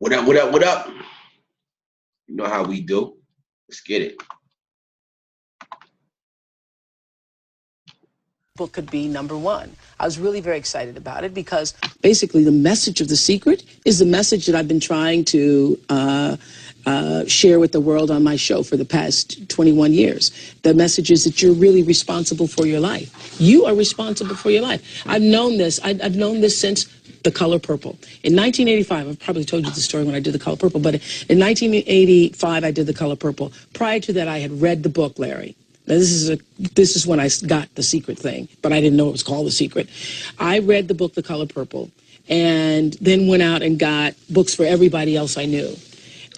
What up, what up, what up? You know how we do. Let's get it. Book could be #1. I was really very excited about it because basically the message of The Secret is the message that I've been trying to share with the world on my show for the past 21 years. The message is that you're really responsible for your life. You are responsible for your life. I've known this. I've known this since The Color Purple. In 1985, I've probably told you the story when I did The Color Purple, but in 1985, I did The Color Purple. Prior to that, I had read the book, Larry. Now, this is when I got The Secret thing, but I didn't know it was called The Secret. I read the book, The Color Purple, and then went out and got books for everybody else I knew.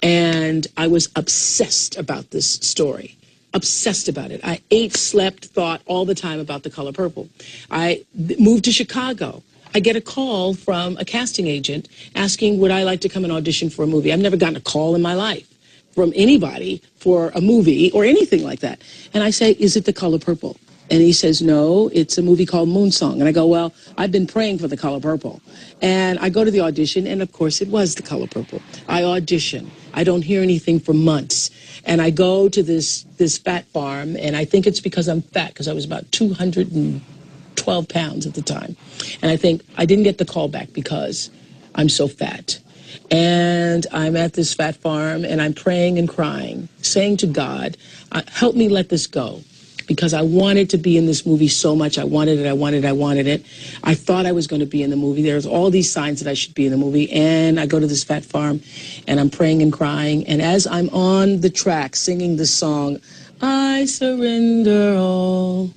And I was obsessed about this story, obsessed about it. I ate, slept, thought all the time about The Color Purple. I moved to Chicago. I get a call from a casting agent asking, would I like to come and audition for a movie? I've never gotten a call in my life from anybody for a movie or anything like that. And I say, is it The Color Purple? And he says, no, it's a movie called Moonsong. And I go, well, I've been praying for The Color Purple. And I go to the audition, and of course it was The Color Purple. I audition. I don't hear anything for months. And I go to this fat farm, and I think it's because I'm fat, because I was about 212 pounds at the time. And I think I didn't get the call back because I'm so fat. And I'm at this fat farm, and I'm praying and crying, saying to God, help me let this go. Because I wanted to be in this movie so much. I wanted it, I wanted it, I wanted it. I thought I was going to be in the movie. There's all these signs that I should be in the movie. And I go to this fat farm, and I'm praying and crying. And as I'm on the track singing this song, I surrender all,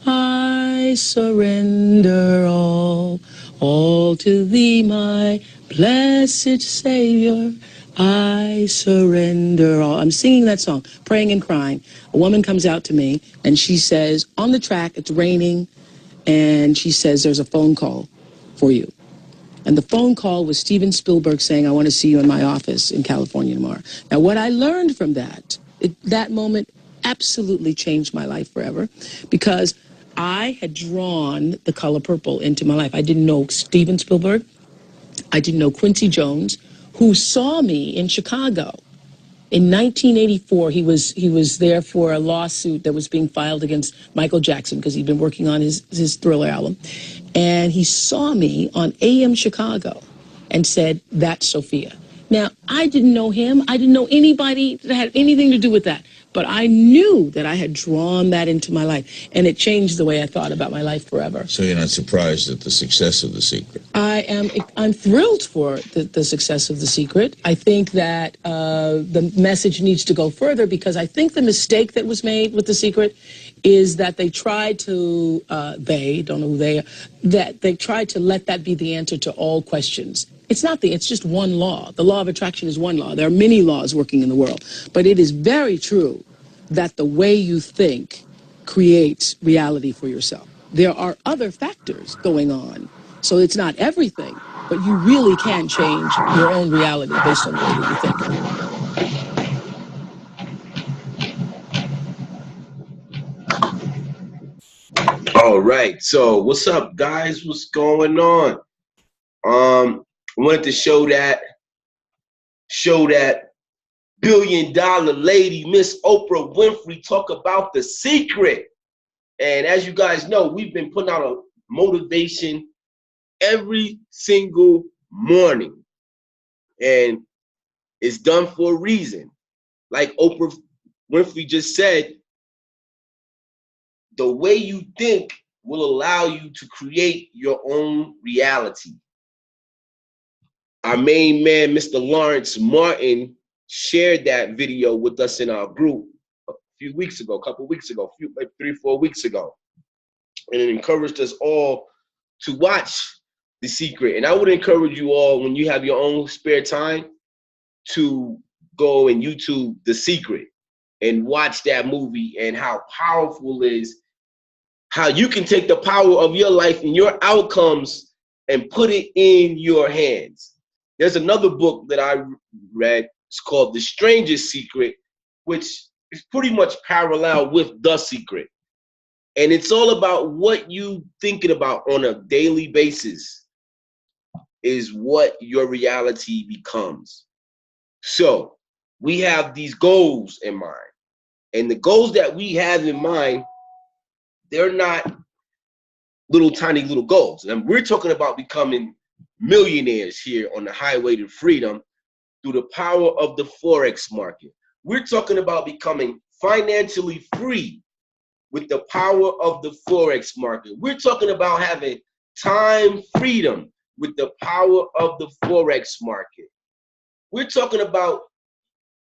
I surrender all to thee, my blessed Savior, I surrender all. I'm singing that song, praying and crying. A woman comes out to me, and she says, on the track, it's raining, and she says, there's a phone call for you. And the phone call was Steven Spielberg saying, I want to see you in my office in California tomorrow. Now, what I learned from that, that moment absolutely changed my life forever, because I had drawn The Color Purple into my life. I didn't know Steven Spielberg. I didn't know Quincy Jones, who saw me in Chicago. In 1984, he was there for a lawsuit that was being filed against Michael Jackson because he'd been working on his Thriller album. And he saw me on AM Chicago and said, that's Sophia. Now, I didn't know him. I didn't know anybody that had anything to do with that. But I knew that I had drawn that into my life, and it changed the way I thought about my life forever. So you're not surprised at the success of The Secret? I'm thrilled for the success of The Secret. I think that the message needs to go further, because I think the mistake that was made with The Secret is that they tried to, don't know who they are, that they tried to let that be the answer to all questions. It's not it's just one law. The law of attraction is one law. There are many laws working in the world. But it is very true that the way you think creates reality for yourself. There are other factors going on. So it's not everything, but you really can change your own reality based on the way that you think. All right. So what's up, guys? What's going on? I wanted to show that billion-dollar lady, Miss Oprah Winfrey, talk about The Secret. And as you guys know, we've been putting out a motivation every single morning. And it's done for a reason. Like Oprah Winfrey just said, the way you think will allow you to create your own reality. Our main man, Mr. Lawrence Martin, shared that video with us in our group a couple weeks ago, like 3-4 weeks ago. And it encouraged us all to watch The Secret. And I would encourage you all, when you have your own spare time, to go and YouTube The Secret and watch that movie, and how powerful it is, how you can take the power of your life and your outcomes and put it in your hands. There's another book that I read. It's called The Strangest Secret, which is pretty much parallel with The Secret. And it's all about what you thinking about on a daily basis. is what your reality becomes. So we have these goals in mind. And the goals that we have in mind, they're not little tiny little goals. And we're talking about becoming millionaires here on the highway to freedom through the power of the Forex market. We're talking about becoming financially free with the power of the Forex market. We're talking about having time freedom with the power of the Forex market. We're talking about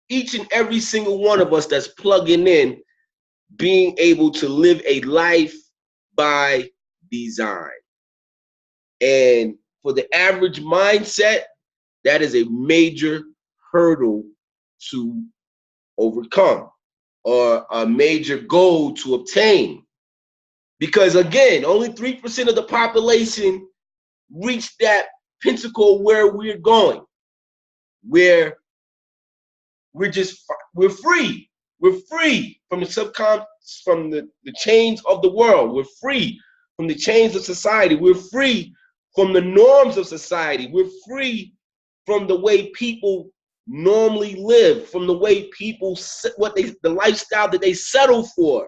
each and every single one of us that's plugging in being able to live a life by design. And for the average mindset, that is a major hurdle to overcome, or a major goal to obtain. Because again, only 3% of the population reach that pinnacle where we're going, where we're free. We're free from the from the chains of the world. We're free from the chains of society. We're free from the norms of society. We're free from the way people normally live, from the way people, the lifestyle that they settle for,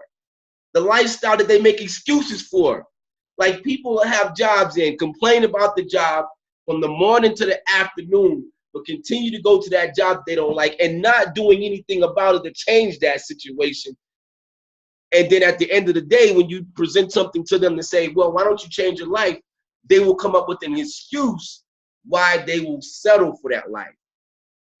the lifestyle that they make excuses for. Like, people have jobs and complain about the job from the morning to the afternoon, but continue to go to that job they don't like and not doing anything about it to change that situation. And then at the end of the day, when you present something to them to say, well, why don't you change your life? They will come up with an excuse why they will settle for that life.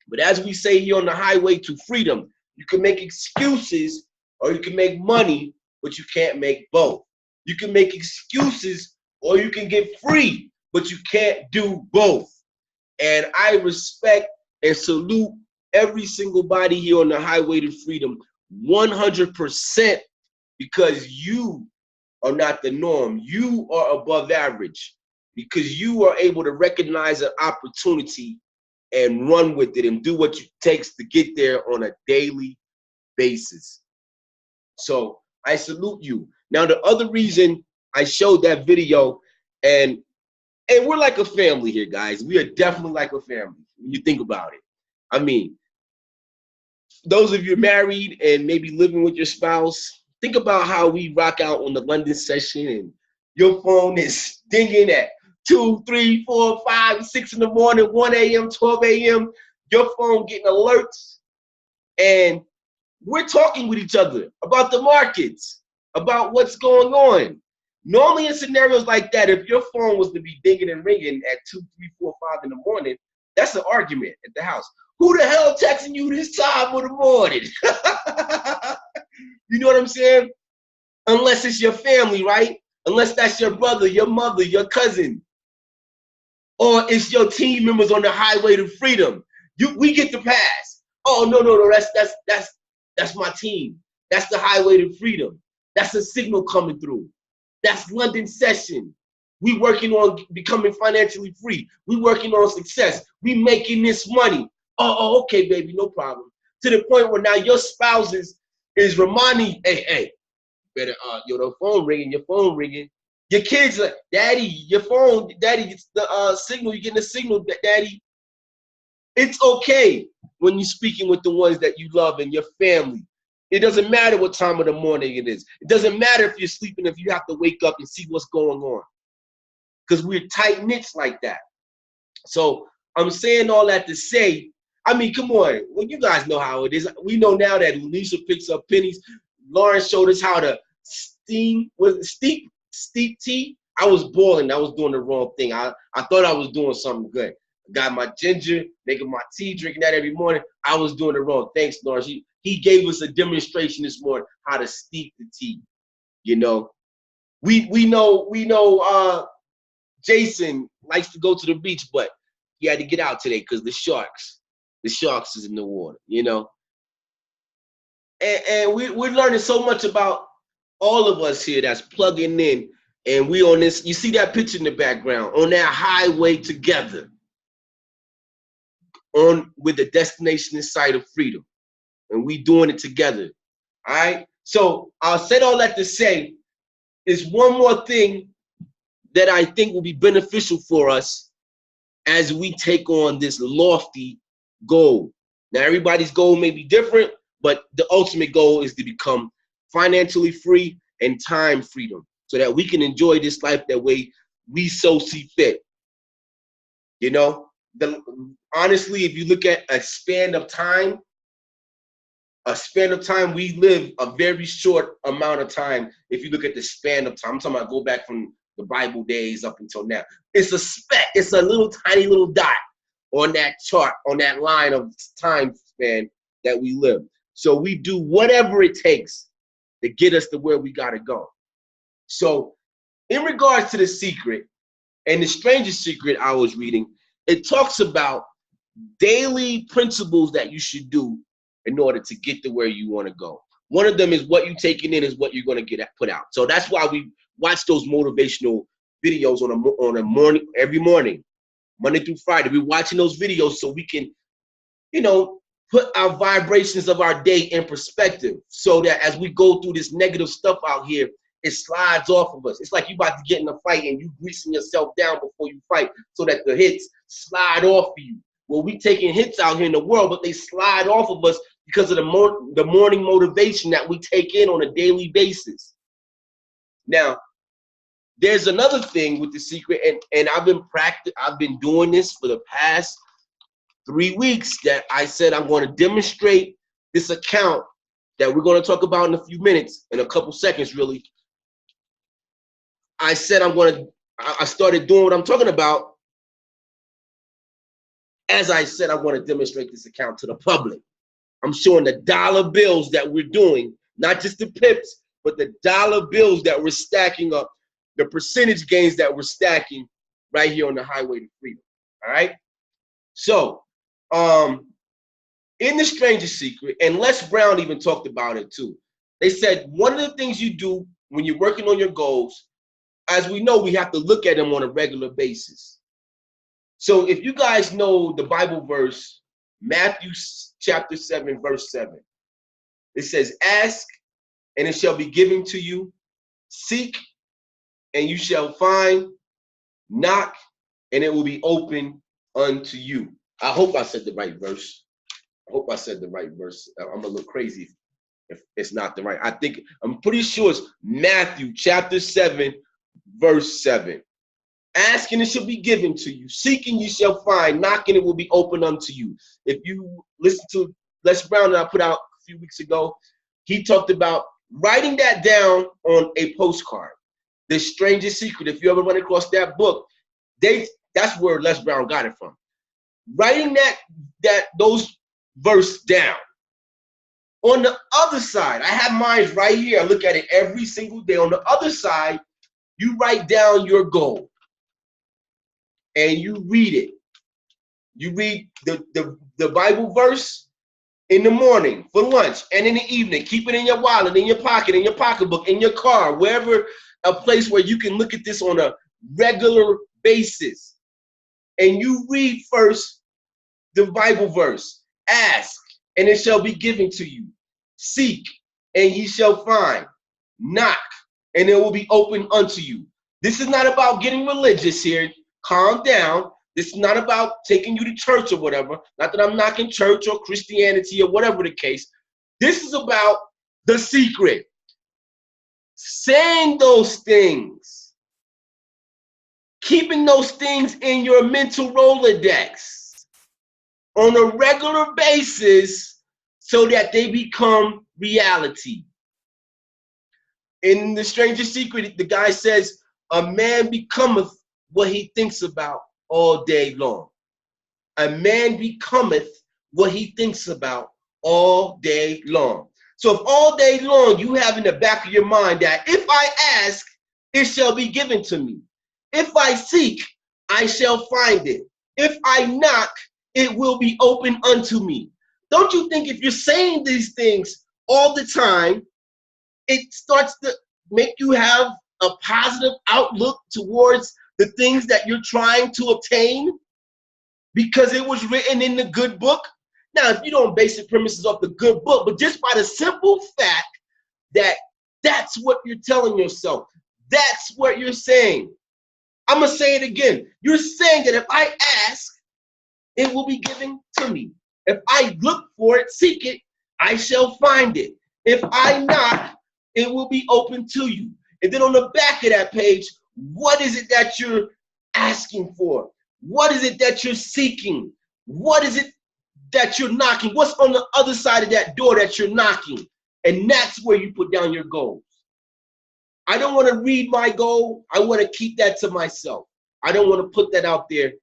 But as we say here on the highway to freedom, you can make excuses or you can make money, but you can't make both. You can make excuses or you can get free, but you can't do both. And I respect and salute every single body here on the highway to freedom 100%, because you are not the norm. You are above average, because you are able to recognize an opportunity and run with it and do what it takes to get there on a daily basis. So I salute you. Now, the other reason I showed that video, and we're like a family here, guys. We are definitely like a family when you think about it. I mean, those of you married and maybe living with your spouse, think about how we rock out on the London session and your phone is dinging at 2, 3, 4, 5, 6 in the morning, 1 a.m., 12 a.m., your phone getting alerts. And we're talking with each other about the markets, about what's going on. Normally in scenarios like that, if your phone was to be dinging and ringing at 2, 3, 4, 5 in the morning, that's an argument at the house. Who the hell texting you this time of the morning? You know what I'm saying? Unless it's your family, right? Unless that's your brother, your mother, your cousin, or it's your team members on the highway to freedom. We get the pass. Oh, no, that's my team. That's the highway to freedom. That's a signal coming through. That's London session. We working on becoming financially free. We working on success. We making this money. Oh, okay, baby, no problem. To the point where now your spouse is reminding, hey, better, the phone ringing, your phone ringing. Your kids like, daddy, your phone, daddy, it's the signal, you're getting the signal, daddy. It's okay when you're speaking with the ones that you love and your family. It doesn't matter what time of the morning it is. It doesn't matter if you're sleeping, if you have to wake up and see what's going on. Because we're tight-knit like that. So I'm saying all that to say, I mean, come on. Well, you guys know how it is. We know now that Lisa picks up pennies. Lauren showed us how to steep tea. I was boiling. I was doing the wrong thing. I thought I was doing something good. I got my ginger, making my tea, drinking that every morning. I was doing it wrong. Thanks, Lauren. He gave us a demonstration this morning how to steep the tea. You know, we know Jason likes to go to the beach, but he had to get out today because the sharks is in the water, you know. And we're learning so much about all of us here that's plugging in, and we on this, you see that picture in the background, on that highway together, on with the destination in sight of freedom. And we doing it together. All right. So I'll say all that to say is one more thing that I think will be beneficial for us as we take on this lofty goal. Now, everybody's goal may be different, but the ultimate goal is to become financially free and time freedom so that we can enjoy this life that way we so see fit. You know, honestly, if you look at a span of time, we live a very short amount of time. If you look at the span of time, I'm talking about go back from the Bible days up until now. It's a speck. It's a little tiny little dot on that chart, on that line of time span that we live. So we do whatever it takes to get us to where we got to go. So in regards to The Secret and The Strangest Secret I was reading, it talks about daily principles that you should do in order to get to where you want to go. One of them is what you're taking in is what you're going to get put out. So that's why we watch those motivational videos on a morning, every morning, Monday through Friday. We're watching those videos so we can, you know, put our vibrations of our day in perspective so that as we go through this negative stuff out here, it slides off of us. It's like you about to get in a fight and you greasing yourself down before you fight so that the hits slide off of you. Well, we taking hits out here in the world, but they slide off of us because of the morning motivation that we take in on a daily basis. Now, there's another thing with The Secret, and I've been doing this for the past 3 weeks, that I said I'm going to demonstrate this account that we're going to talk about in a few minutes, in a couple seconds, really. I said I started doing what I'm talking about. As I said, I want to demonstrate this account to the public. I'm showing the dollar bills that we're doing, not just the pips, but the dollar bills that we're stacking up, the percentage gains that we're stacking right here on the highway to freedom. All right. So, in The Strangest Secret, and Les Brown even talked about it too. They said one of the things you do when you're working on your goals, as we know, we have to look at them on a regular basis. So if you guys know the Bible verse, Matthew chapter 7, verse 7, it says, ask and it shall be given to you, seek and you shall find, knock and it will be open unto you. I hope I said the right verse. I'm gonna look crazy if it's not the right. I'm pretty sure it's Matthew chapter 7, verse 7. Ask and it shall be given to you. Seek and you shall find. Knock and it will be open unto you. If you listen to Les Brown that I put out a few weeks ago, he talked about writing that down on a postcard. The Strangest Secret. If you ever run across that book, that's where Les Brown got it from. Writing those verse down. On the other side, I have mine right here. I look at it every single day. On the other side, you write down your goal and you read it. You read the Bible verse in the morning for lunch and in the evening. Keep it in your wallet, in your pocket, in your pocketbook, in your car, wherever, a place where you can look at this on a regular basis. And you read first the Bible verse. Ask and it shall be given to you. Seek and ye shall find. Knock and it will be open unto you. This is not about getting religious here. Calm down. This is not about taking you to church or whatever. Not that I'm knocking church or Christianity or whatever the case. This is about the secret. Saying those things. Keeping those things in your mental Rolodex on a regular basis so that they become reality. In The Strangest Secret, the guy says, a man becometh what he thinks about all day long. A man becometh what he thinks about all day long. So if all day long you have in the back of your mind that if I ask, it shall be given to me. If I seek, I shall find it. If I knock, it will be open unto me. Don't you think if you're saying these things all the time, it starts to make you have a positive outlook towards the things that you're trying to obtain because it was written in the good book? Now, if you don't base the premises off the good book, but just by the simple fact that that's what you're telling yourself, that's what you're saying. I'm going to say it again. You're saying that if I ask, it will be given to me. If I look for it, seek it, I shall find it. If I knock, it will be open to you. And then on the back of that page, what is it that you're asking for? What is it that you're seeking? What is it that you're knocking? What's on the other side of that door that you're knocking? And that's where you put down your goals. I don't want to read my goal. I want to keep that to myself. I don't want to put that out there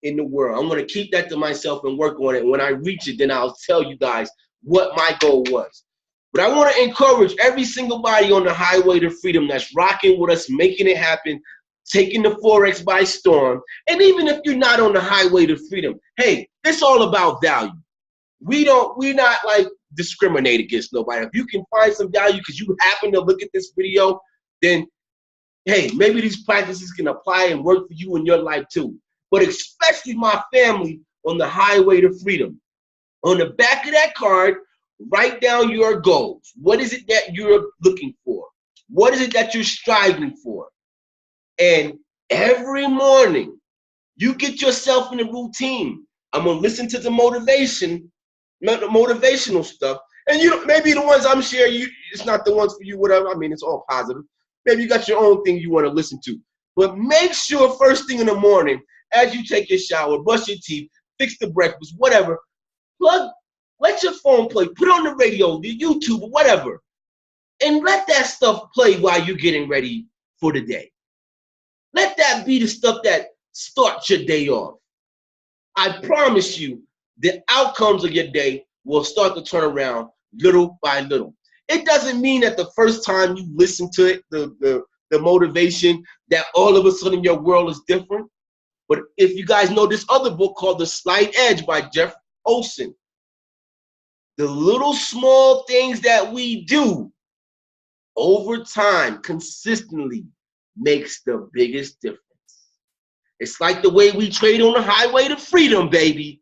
in the world. I'm going to keep that to myself and work on it. When I reach it, then I'll tell you guys what my goal was. But I want to encourage every single body on the highway to freedom that's rocking with us, making it happen, taking the Forex by storm. And even if you're not on the highway to freedom, hey, it's all about value. We're not like discriminate against nobody. If you can find some value because you happen to look at this video, then hey, maybe these practices can apply and work for you in your life too. But especially my family on the highway to freedom. On the back of that card, write down your goals. What is it that you're looking for? What is it that you're striving for? And every morning, you get yourself in a routine. I'm gonna listen to the motivational stuff. And you know, maybe the ones I'm sharing, it's not the ones for you, whatever. I mean, it's all positive. Maybe you got your own thing you want to listen to. But make sure first thing in the morning, as you take your shower, brush your teeth, fix the breakfast, whatever, let your phone play, put on the radio, the YouTube, or whatever, and let that stuff play while you're getting ready for the day. Let that be the stuff that starts your day off. I promise you, the outcomes of your day will start to turn around little by little. It doesn't mean that the first time you listen to it, the motivation, that all of a sudden your world is different. But if you guys know this other book called The Slight Edge by Jeff Olson, the little small things that we do over time consistently makes the biggest difference. It's like the way we trade on the highway to freedom, baby.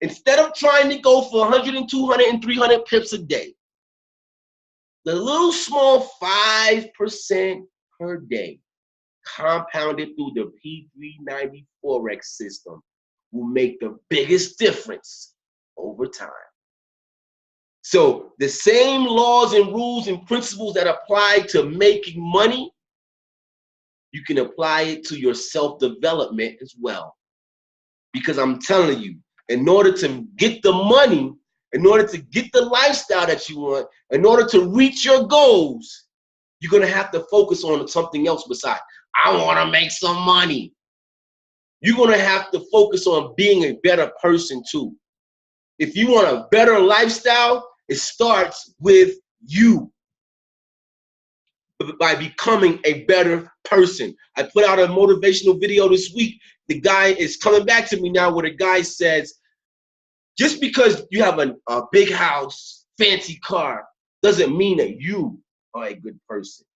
Instead of trying to go for 100 and 200 and 300 pips a day, the little small 5% per day compounded through the P390 Forex system will make the biggest difference over time. So the same laws and rules and principles that apply to making money, you can apply it to your self-development as well. Because I'm telling you, in order to get the money, in order to get the lifestyle that you want, in order to reach your goals, you're going to have to focus on something else besides, I want to make some money. You're going to have to focus on being a better person too. If you want a better lifestyle, it starts with you. By becoming a better person. I put out a motivational video this week. The guy is coming back to me now where the guy says, just because you have a big house, fancy car, doesn't mean that you are a good person.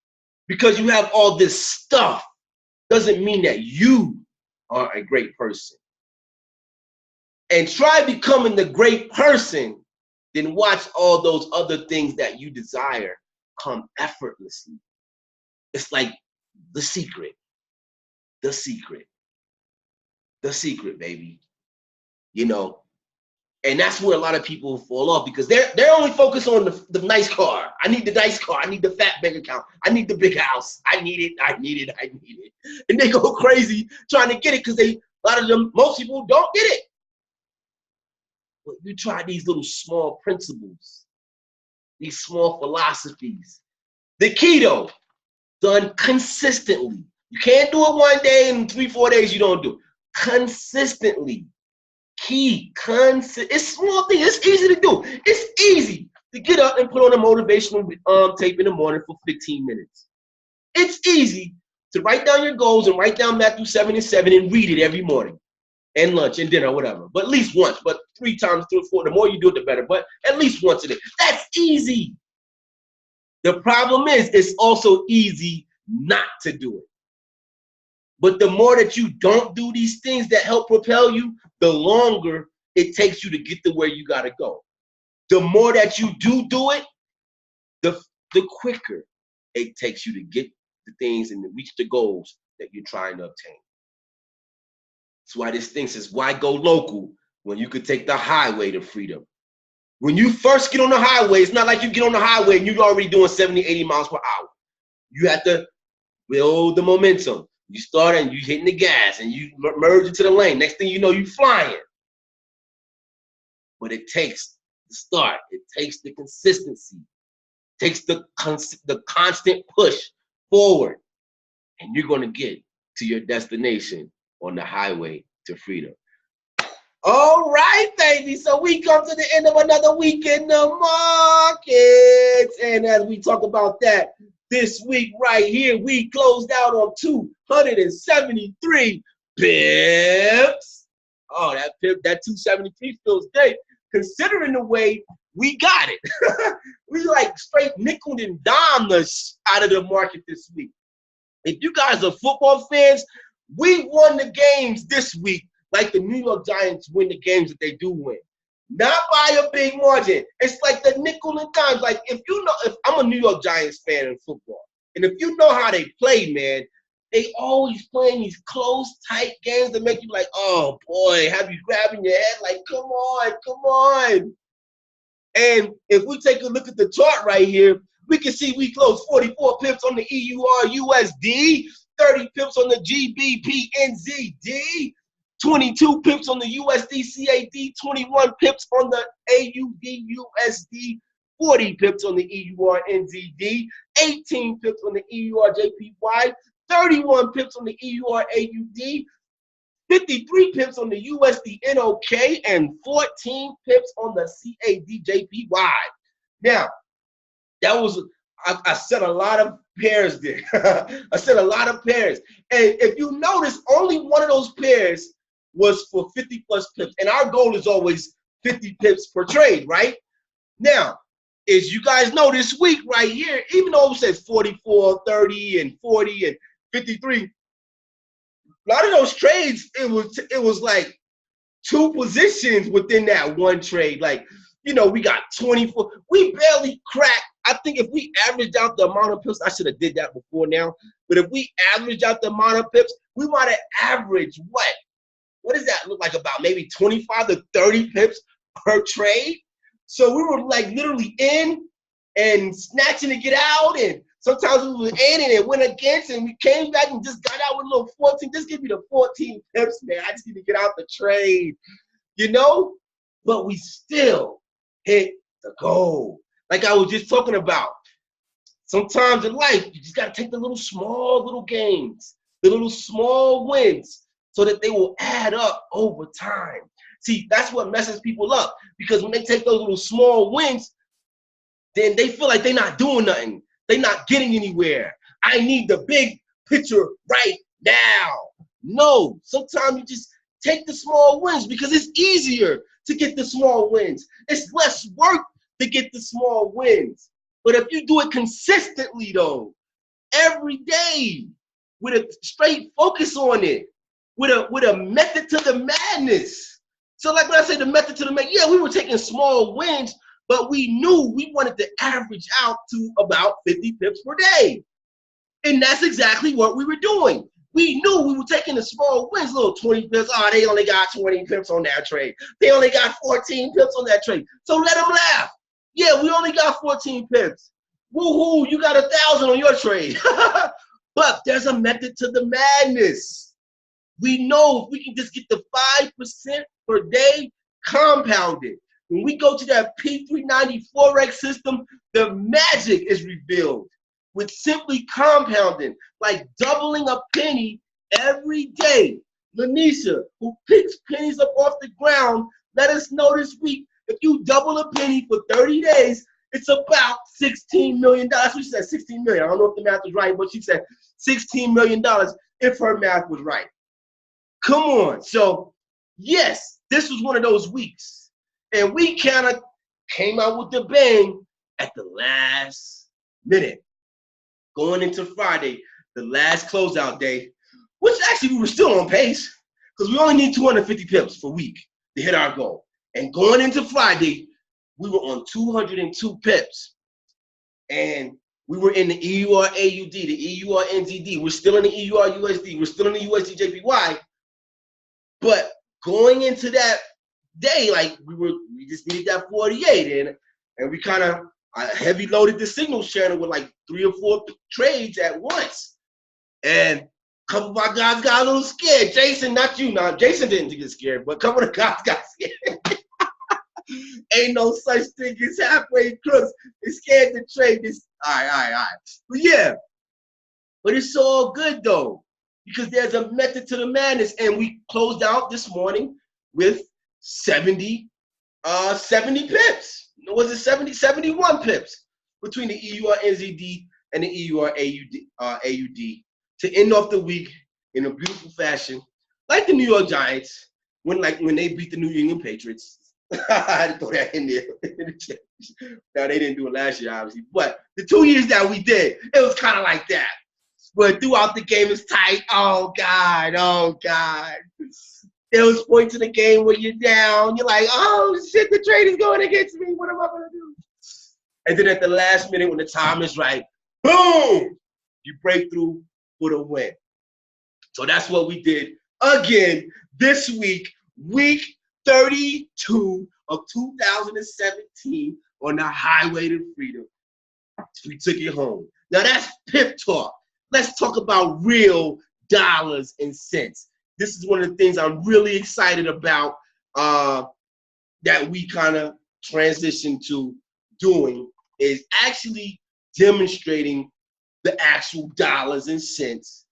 Because you have all this stuff doesn't mean that you are a great person. And try becoming the great person, then watch all those other things that you desire come effortlessly. It's like the secret, baby. You know, and that's where a lot of people fall off because they're only focused on the nice car. I need the nice car. I need the fat bank account. I need the big house. I need it. And they go crazy trying to get it because most people don't get it. But you try these little small principles, these small philosophies. The keto, done consistently. You can't do it one day and 3-4 days you don't do it. Consistently. It's small thing. It's easy to do. It's easy to get up and put on a motivational tape in the morning for 15 minutes. It's easy to write down your goals and write down Matthew 7:7 and read it every morning and lunch and dinner, whatever. But at least once. But 3 times, 3 or 4. The more you do it, the better. But at least once a day. That's easy. The problem is, it's also easy not to do it. But the more that you don't do these things that help propel you, the longer it takes you to get to where you got to go. The more that you do it, the quicker it takes you to get the things and to reach the goals that you're trying to obtain. That's why this thing says, why go local when you could take the highway to freedom? When you first get on the highway, it's not like you get on the highway and you're already doing 70, 80 miles per hour. You have to build the momentum. You start and you hitting the gas and you merge into the lane. Next thing you know, you're flying. But it takes the start. It takes the consistency. It takes the constant push forward. And you're going to get to your destination on the highway to freedom. All right, baby. So we come to the end of another week in the markets. And as we talk about that, this week right here, we closed out on 273 pips. Oh, that 273 feels great, considering the way we got it. We like straight nickel and dimed us out of the market this week. If you guys are football fans, we won the games this week like the New York Giants win the games that they do win. Not by a big margin. It's like the nickel and dimes. Like if I'm a New York Giants fan in football, and if you know how they play, man, they always playing these close, tight games that make you like, oh boy, have you grabbing your head like, come on, come on. And if we take a look at the chart right here, we can see we closed 44 pips on the EUR USD, 30 pips on the GBP NZD, 22 pips on the USD CAD, 21 pips on the AUD USD, 40 pips on the EUR NZD, 18 pips on the EUR JPY, 31 pips on the EUR AUD, 53 pips on the USD NOK, and 14 pips on the CAD JPY. Now, that was, I said a lot of pairs there. I said a lot of pairs. And if you notice, only one of those pairs was for 50 plus pips. And our goal is always 50 pips per trade, right? Now, as you guys know, this week right here, even though it says 44, 30, and 40, and 53, a lot of those trades, it was like two positions within that one trade. Like, you know, we got 24. We barely cracked. I think if we averaged out the amount of pips, I should have did that before now. But if we averaged out the amount of pips, we might have averaged what? What does that look like? About maybe 25 to 30 pips per trade. So we were like literally in and snatching to get out, and sometimes we were in and it went against, and we came back and just got out with a little 14. Just give me the 14 pips, man. I just need to get out the trade, you know? But we still hit the goal. Like I was just talking about. Sometimes in life, you just got to take the little small games, the little small wins, so that they will add up over time. See, that's what messes people up, because when they take those little small wins, then they feel like they're not doing nothing. They're not getting anywhere. I need the big picture right now. No, sometimes you just take the small wins because it's easier to get the small wins. It's less work to get the small wins. But if you do it consistently, though, every day, with a straight focus on it, with a method to the madness. So like when I say the method to the madness, yeah, we were taking small wins, but we knew we wanted to average out to about 50 pips per day. And that's exactly what we were doing. We knew we were taking the small wins, little 20 pips. Oh, they only got 20 pips on that trade. They only got 14 pips on that trade. So let them laugh. Yeah, we only got 14 pips. Woohoo, you got 1,000 on your trade. But there's a method to the madness. We know if we can just get the 5% per day compounded. When we go to that P390Forex system, the magic is revealed with simply compounding, like doubling a penny every day. Lanisha, who picks pennies up off the ground, let us know this week, if you double a penny for 30 days, it's about $16 million. That's what she said, 16 million. I don't know if the math was right, but she said $16 million if her math was right. Come on. So, yes, this was one of those weeks. And we kind of came out with the bang at the last minute. Going into Friday, the last closeout day, which actually we were still on pace because we only need 250 pips per week to hit our goal. And going into Friday, we were on 202 pips. And We were in the EUR AUD, the EUR NZD. We're still in the EUR USD. We're still in the USD JPY. But going into that day, like we just needed that 48, and we kind of heavy loaded the signals channel with like 3 or 4 trades at once. And a couple of our guys got a little scared. Jason, not you now. Jason didn't get scared, but a couple of guys got scared. Ain't no such thing as halfway crooks. They scared to trade this. All right. But yeah, but it's all good though, because there's a method to the madness. And we closed out this morning with 70 pips. Was it 71 pips between the EUR NZD and the EUR AUD to end off the week in a beautiful fashion, like the New York Giants when they beat the New England Patriots. I had to throw that in there. Now they didn't do it last year, obviously, but the 2 years that we did, it was kind of like that. But throughout the game, it's tight. Oh God. There was points in the game where you're down. You're like, oh shit, the trade is going against me. What am I gonna do? And then at the last minute, when the time is right, boom, you break through for the win. So that's what we did again this week, week 32 of 2017 on the highway to freedom. We took it home. Now that's pip talk. Let's talk about real dollars and cents. This is one of the things I'm really excited about that we kind of transitioned to doing, is actually demonstrating the actual dollars and cents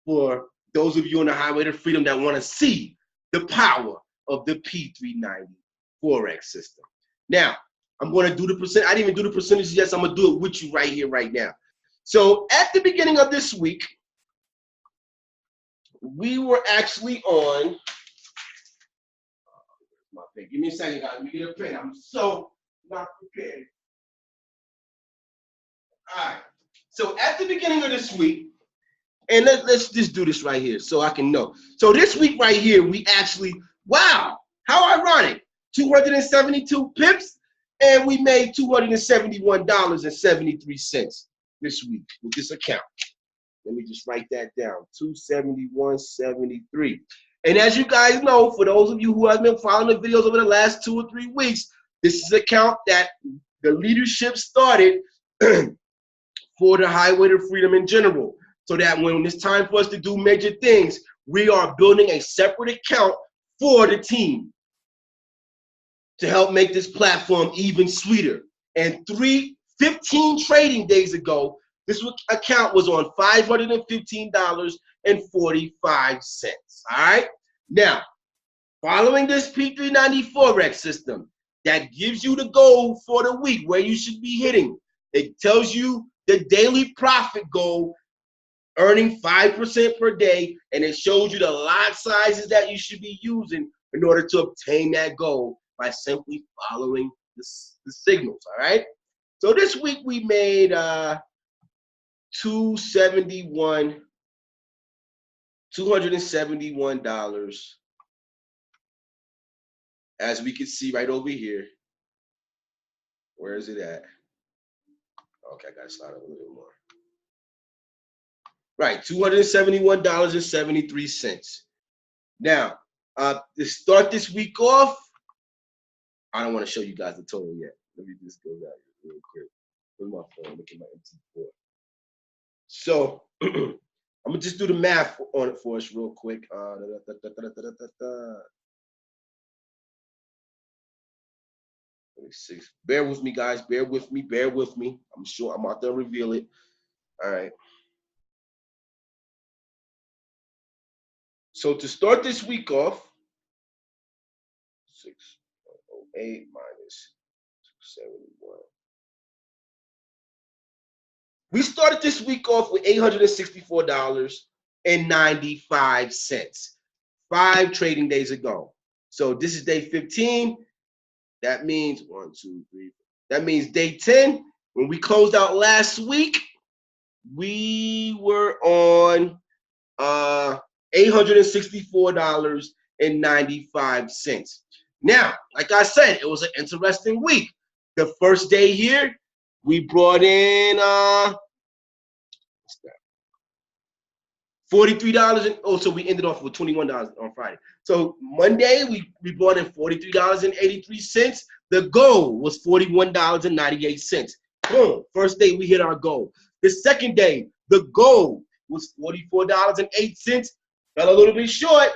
for those of you on the highway to freedom that want to see the power of the P390 Forex system. Now, I'm going to do the percent. I didn't even do the percentages yet, so I'm going to do it with you right here, right now. So at the beginning of this week, we were actually on. Give me a second, guys. Let me get a pen. I'm so not prepared. All right. So at the beginning of this week, and let's just do this right here so I can know. So this week right here, we actually, wow, how ironic. 272 pips, and we made $271.73 this week with this account. Let me just write that down, 271.73. And as you guys know, for those of you who have been following the videos over the last 2 or 3 weeks, this is an account that the leadership started for the highway to freedom in general, so that when it's time for us to do major things, we are building a separate account for the team to help make this platform even sweeter. And 15 trading days ago, this account was on $515.45. All right. Now, following this P390 Forex system that gives you the goal for the week where you should be hitting, it tells you the daily profit goal, earning 5% per day, and it shows you the lot sizes that you should be using in order to obtain that goal by simply following the signals. All right. So this week we made $271. As we can see right over here. Where is it at? Okay, I gotta slide up a little more. Right, $271.73. Now, to start this week off, I don't want to show you guys the total yet. Let me just go down here real quick. Where's my phone? Look at my MT4. So I'm gonna just do the math on it for us real quick. 26. Bear with me, guys. Bear with me. I'm sure I'm out there to reveal it. All right. So to start this week off, 6.08 minus 271. We started this week off with $864.95, 5 trading days ago. So this is day 15. That means 1, 2, 3. That means day 10. When we closed out last week, we were on $864.95. Now, like I said, it was an interesting week. The first day here, We brought in $43, and so we ended off with $21 on Friday. So Monday we brought in $43.83. The goal was $41.98. Boom! First day we hit our goal. The second day the goal was $44.08. Fell a little bit short.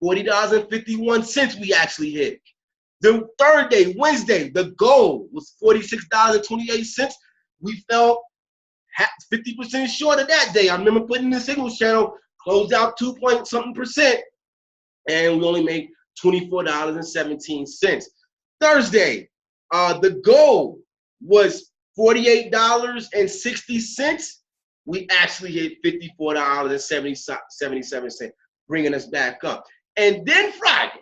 $40.51 we actually hit. The third day, Wednesday, the goal was $46.28. We fell 50% short of that day. I remember putting in the Signals channel, closed out 2-point-something%, and we only made $24.17. Thursday, the goal was $48.60. We actually hit $54.77, bringing us back up. And then Friday,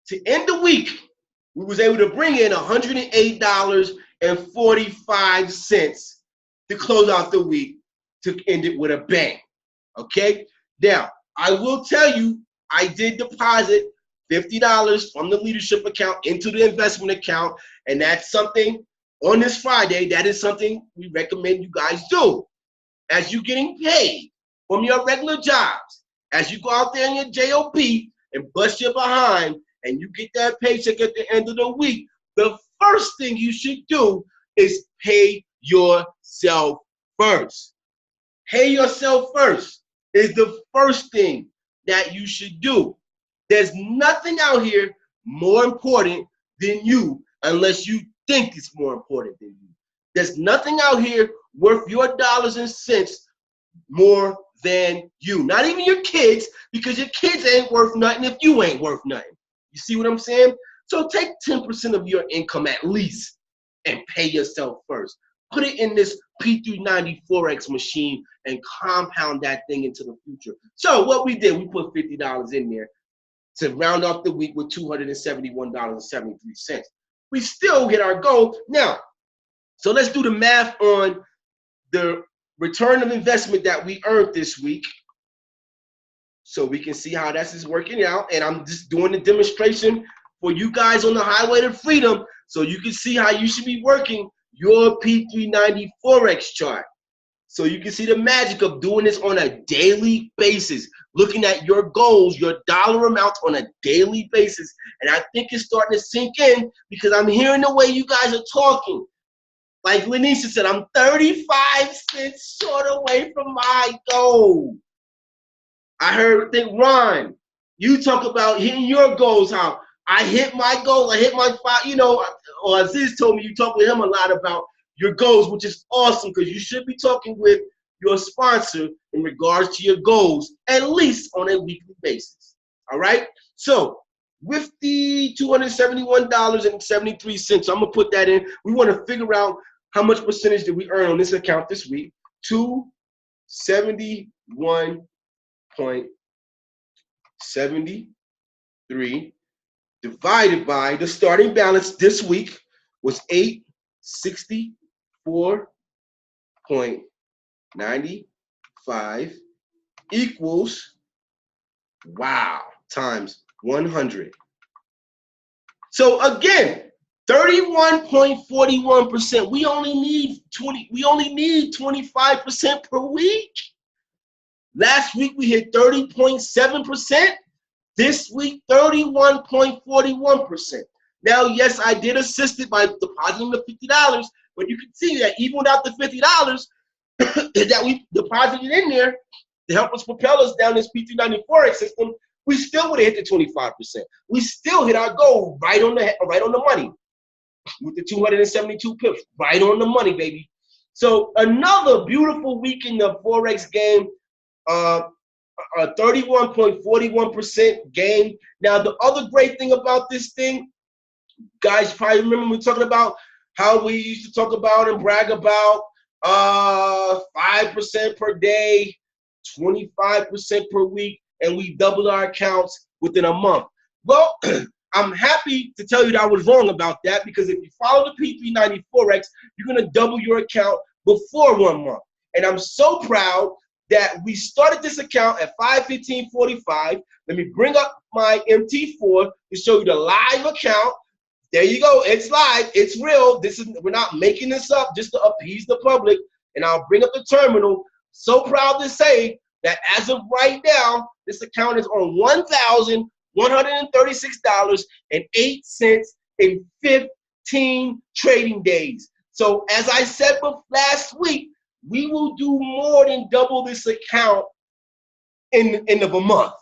to end the week, we was able to bring in $108.45 to close out the week, to end it with a bang. Okay? Now, I will tell you, I did deposit $50 from the leadership account into the investment account, and that's something on this Friday, that is something we recommend you guys do. As you're getting paid from your regular jobs, as you go out there in your JOB and bust your behind, and you get that paycheck at the end of the week, the first thing you should do is pay yourself first. Pay yourself first is the first thing that you should do. There's nothing out here more important than you, unless you think it's more important than you. There's nothing out here worth your dollars and cents more than you. Not even your kids, because your kids ain't worth nothing if you ain't worth nothing. You see what I'm saying? So take 10% of your income at least and pay yourself first. Put it in this P390 Forex machine and compound that thing into the future. So what we did, we put $50 in there to round off the week with $271.73. We still hit our goal. Now, so let's do the math on the return of investment that we earned this week, so we can see how that's is working out. And I'm just doing the demonstration for you guys on the highway to freedom, so you can see how you should be working your P390 Forex chart. So you can see the magic of doing this on a daily basis, looking at your goals, your dollar amounts on a daily basis. And I think it's starting to sink in, because I'm hearing the way you guys are talking. Like Lanisha said, I'm 35 cents short away from my goal. I think Ron, you talk about hitting your goals, how I hit my goal, I hit my five, or Aziz told me you talk with him a lot about your goals, which is awesome, because you should be talking with your sponsor in regards to your goals, at least on a weekly basis. All right? So with the $271.73, I'm going to put that in. We want to figure out how much percentage did we earn on this account this week. 271.73 divided by the starting balance this week was 864.95 equals, wow, times 100. So again, 31.41%. We only need 25% per week. Last week we hit 30.7%. This week, 31.41%. Now, yes, I did assist it by depositing the $50, but you can see that even without the $50 that we deposited in there to help us propel us down this P390 Forex system, we still would have hit the 25%. We still hit our goal right on the money with the 272 pips, right on the money, baby. So another beautiful week in the Forex game. A 31.41% gain. Now, the other great thing about this thing, guys, probably remember we were talking about how we used to talk about and brag about 5% per day, 25% per week, and we doubled our accounts within a month. Well, I'm happy to tell you that I was wrong about that, because if you follow the P390 Forex, you're going to double your account before 1 month. And I'm so proud that we started this account at 5/15/45. Let me bring up my MT4 to show you the live account. There you go. It's live. It's real. We're not making this up just to appease the public. And I'll bring up the terminal. So proud to say that as of right now, this account is on $1,136.08 in 15 trading days. So as I said last week, we will do more than double this account in of a month.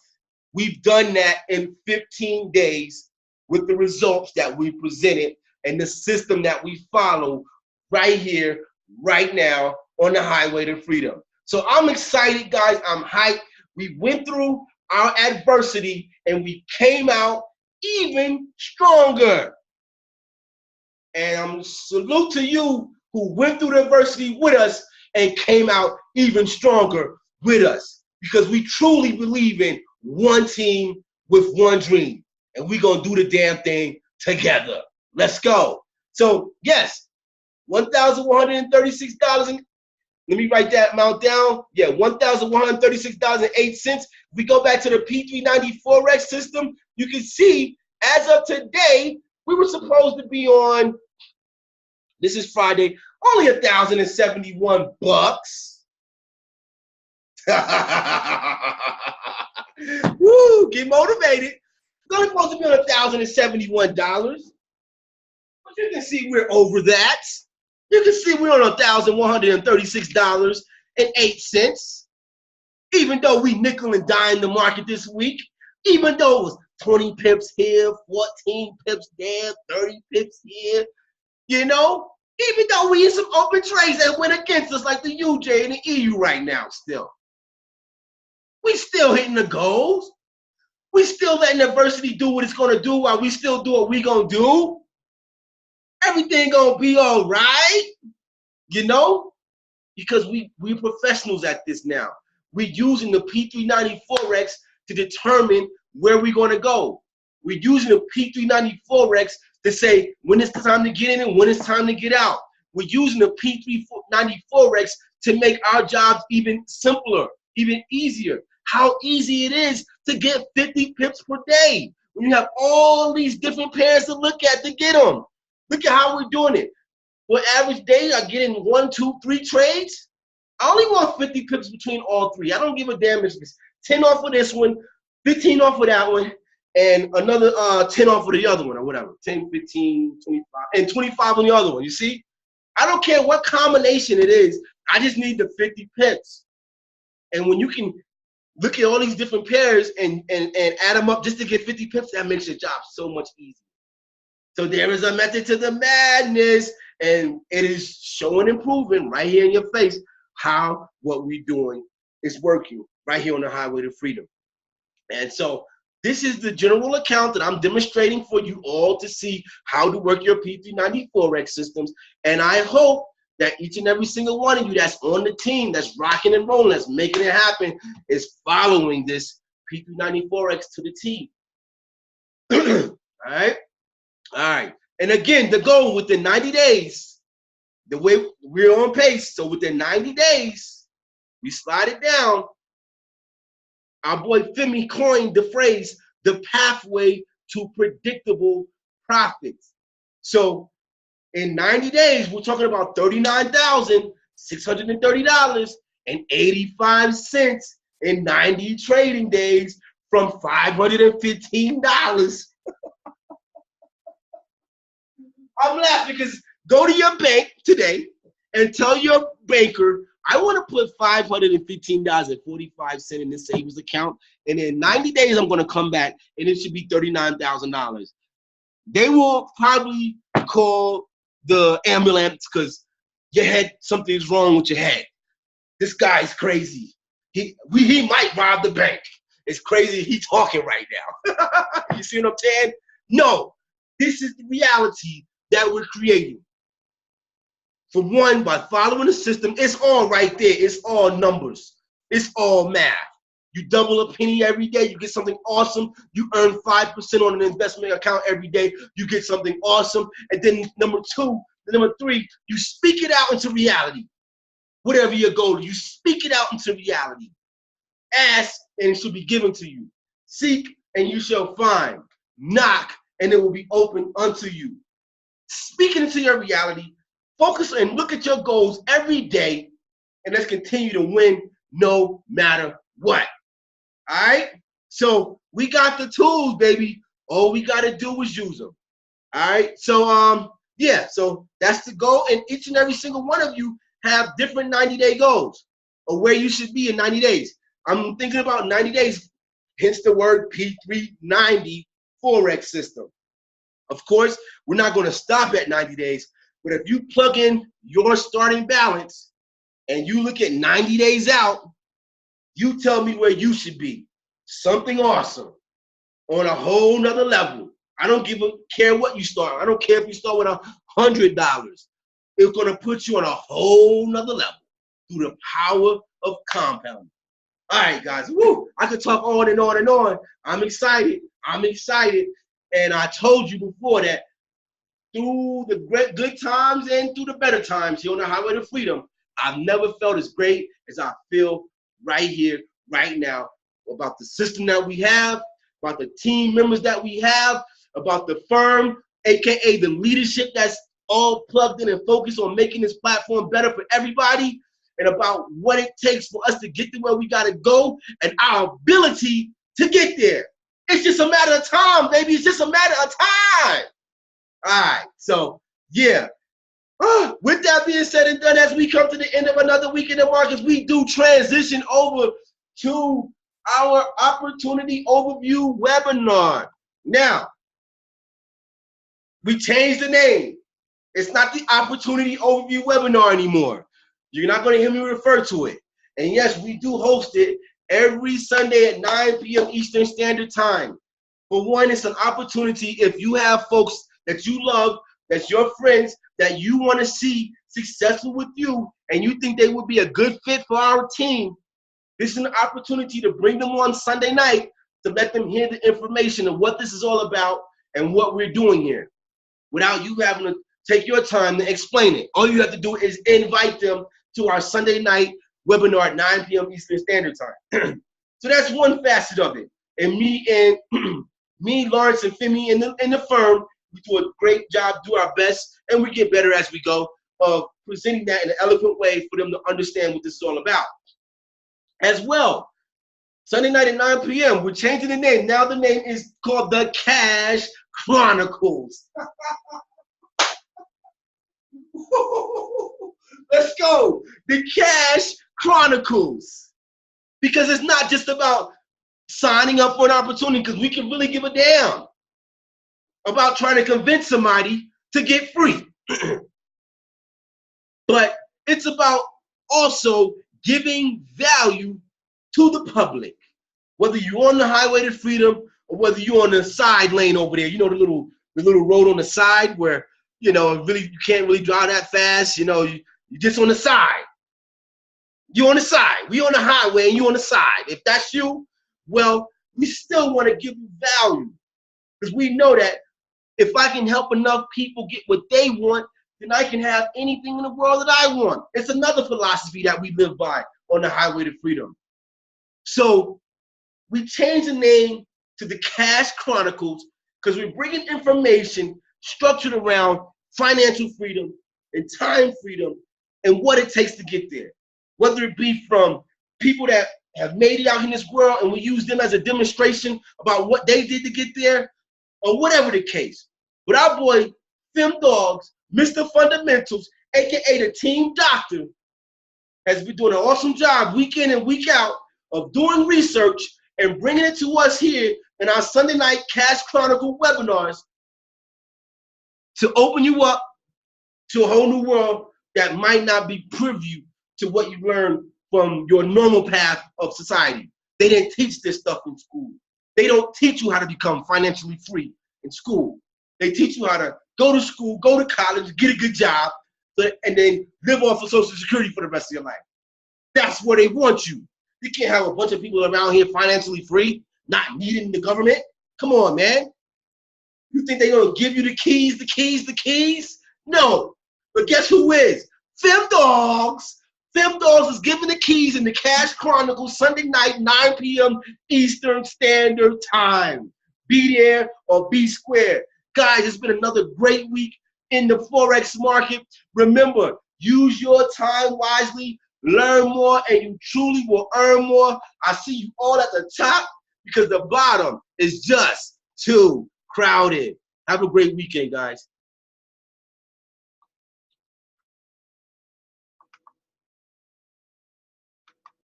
We've done that in 15 days with the results that we presented and the system that we follow right here, right now on the highway to freedom. So I'm excited, guys. I'm hyped. We went through our adversity and we came out even stronger. And salute to you who went through the adversity with us and came out even stronger with us, because we truly believe in one team with one dream, and we're going to do the damn thing together. Let's go. So yes, $1,136. Let me write that amount down. Yeah, $1,136.08. If we go back to the P390Forex system, you can see as of today, we were supposed to be on, this is Friday, only $1,071. Woo, get motivated. It's only supposed to be on $1,071. But you can see we're over that. You can see we're on $1,136.08. Even though we nickel and dime the market this week, even though it was 20 pips here, 14 pips there, 30 pips here, you know, even though we in some open trades that went against us like the UJ and the EU right now still. We still hitting the goals. We still letting adversity do what it's going to do while we still do what we going to do. Everything going to be all right, you know, because we're professionals at this now. We're using the P390Forex to determine where we're going to go. We're using the P390Forex to say when it's time to get in and when it's time to get out. We're using the P390Forex to make our jobs even simpler, even easier. How easy it is to get 50 pips per day when you have all these different pairs to look at to get them. Look at how we're doing it. For average day, I get in 1, 2, 3 trades. I only want 50 pips between all three. I don't give a damn if it's 10 off of this one, 15 off of that one, and another 10 off of the other one or whatever. 10, 15, 25, and 25 on the other one. You see? I don't care what combination it is. I just need the 50 pips. And when you can look at all these different pairs and add them up just to get 50 pips, that makes your job so much easier. So there is a method to the madness, and it is showing and proving right here in your face how what we're doing is working right here on the highway to freedom. And so this is the general account that I'm demonstrating for you all to see how to work your P390Forex systems. And I hope that each and every single one of you that's on the team, that's rocking and rolling, that's making it happen, is following this P390Forex to the T. All right? All right. And again, the goal within 90 days, the way we're on pace, so within 90 days, we slide it down. Our boy Femi coined the phrase, the pathway to predictable profits. So in 90 days, we're talking about $39,630.85 in 90 trading days from $515. I'm laughing because go to your bank today and tell your banker, I want to put $515.45 in this savings account, and in 90 days, I'm going to come back, and it should be $39,000. They will probably call the ambulance because your head, something's wrong with your head. This guy's crazy. He might rob the bank. It's crazy he's talking right now. You see what I'm saying? No, this is the reality that we're creating. For one, by following the system, it's all right there. It's all numbers. It's all math. You double a penny every day, you get something awesome. You earn 5% on an investment account every day, you get something awesome. And then number three, you speak it out into reality. Whatever your goal is, you speak it out into reality. Ask, and it shall be given to you. Seek, and you shall find. Knock, and it will be open unto you. Speak it into your reality. Focus and look at your goals every day, and let's continue to win no matter what. All right? So we got the tools, baby. All we got to do is use them. All right? So, yeah, so that's the goal, and each and every single one of you have different 90-day goals of where you should be in 90 days. I'm thinking about 90 days, hence the word P390 Forex System. Of course, we're not going to stop at 90 days, but if you plug in your starting balance and you look at 90 days out, you tell me where you should be. Something awesome on a whole nother level. I don't care what you start. I don't care if you start with $100. It's going to put you on a whole nother level through the power of compounding. All right, guys. Woo! I could talk on and on and on. I'm excited. I'm excited. And I told you before that through the good times and through the better times here on the highway to freedom, I've never felt as great as I feel right here, right now, about the system that we have, about the team members that we have, about the firm, aka the leadership that's all plugged in and focused on making this platform better for everybody, and about what it takes for us to get to where we gotta go and our ability to get there. It's just a matter of time, baby. It's just a matter of time. All right, so yeah. With that being said and done, as we come to the end of another week in the markets, we do transition over to our opportunity overview webinar. Now, we changed the name. It's not the opportunity overview webinar anymore. You're not going to hear me refer to it. And yes, we do host it every Sunday at 9 p.m. Eastern Standard Time. For one, it's an opportunity if you have folks that you love, that's your friends, that you want to see successful with you, and you think they would be a good fit for our team. This is an opportunity to bring them on Sunday night to let them hear the information of what this is all about and what we're doing here without you having to take your time to explain it. All you have to do is invite them to our Sunday night webinar at 9 p.m. Eastern Standard Time. So that's one facet of it. And me, Lawrence, and Femi in the firm, we do a great job, do our best, and we get better as we go of presenting that in an eloquent way for them to understand what this is all about. As well, Sunday night at 9 p.m., we're changing the name. Now the name is called the Cash Chronicles. Let's go. The Cash Chronicles. Because it's not just about signing up for an opportunity, because we can really give a damn about trying to convince somebody to get free. But it's about also giving value to the public, whether you're on the highway to freedom or whether you're on the side lane over there. You know, the little road on the side where, you know, really you can't really drive that fast. You know, you're just on the side. You're on the side. We on the highway and you on the side. If that's you, well, we still want to give you value, because we know that if I can help enough people get what they want, then I can have anything in the world that I want. It's another philosophy that we live by on the highway to freedom. So we changed the name to the Cash Chronicles because we're bringing information structured around financial freedom and time freedom and what it takes to get there. Whether it be from people that have made it out in this world and we use them as a demonstration about what they did to get there, or whatever the case. But our boy, Fem Dogs, Mr. Fundamentals, aka the team doctor, has been doing an awesome job week in and week out of doing research and bringing it to us here in our Sunday night Cash Chronicle webinars to open you up to a whole new world that might not be privy to what you learned from your normal path of society. They didn't teach this stuff in school. They don't teach you how to become financially free in school. They teach you how to go to school, go to college, get a good job, and then live off of Social Security for the rest of your life. That's where they want you. You can't have a bunch of people around here financially free, not needing the government. Come on, man. You think they're going to give you the keys? No. But guess who is? Fem Dogs. Fem Dogs is giving the keys in the Cash Chronicles Sunday night, 9 p.m. Eastern Standard Time. Be there or be square. Guys, it's been another great week in the Forex market. Remember, use your time wisely, learn more, and you truly will earn more. I see you all at the top because the bottom is just too crowded. Have a great weekend, guys.